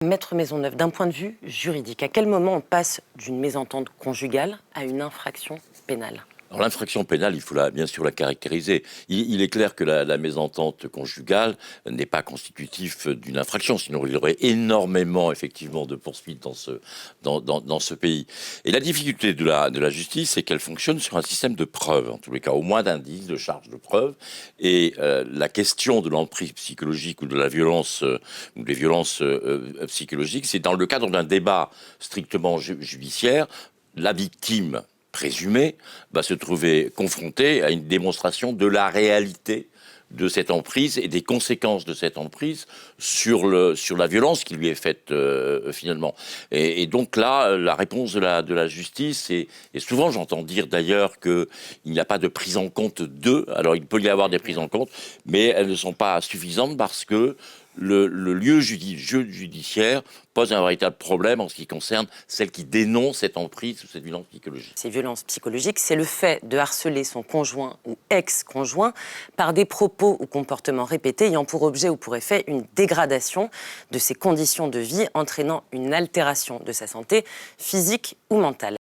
Maître Maisonneuve, d'un point de vue juridique, à quel moment on passe d'une mésentente conjugale à une infraction pénale? Alors l'infraction pénale, il faut bien sûr la caractériser. Il est clair que la mésentente conjugale n'est pas constitutif d'une infraction, sinon il y aurait énormément effectivement de poursuites dans ce pays. Et la difficulté de la justice, c'est qu'elle fonctionne sur un système de preuves, en tous les cas, au moins d'indices, de charges de preuves. Et la question de l'emprise psychologique ou de la violence ou des violences psychologiques, c'est dans le cadre d'un débat strictement judiciaire, la victime présumé, va se trouver confronté à une démonstration de la réalité de cette emprise et des conséquences de cette emprise sur la violence qui lui est faite finalement. Et donc là, la réponse de la justice, et souvent j'entends dire d'ailleurs qu'il n'y a pas de prise en compte d'eux. Alors il peut y avoir des prises en compte, mais elles ne sont pas suffisantes parce que le lieu judiciaire pose un véritable problème en ce qui concerne celle qui dénonce cette emprise ou cette violence psychologique. Ces violences psychologiques, c'est le fait de harceler son conjoint ou ex-conjoint par des propos ou comportements répétés ayant pour objet ou pour effet une dégradation de ses conditions de vie, entraînant une altération de sa santé physique ou mentale.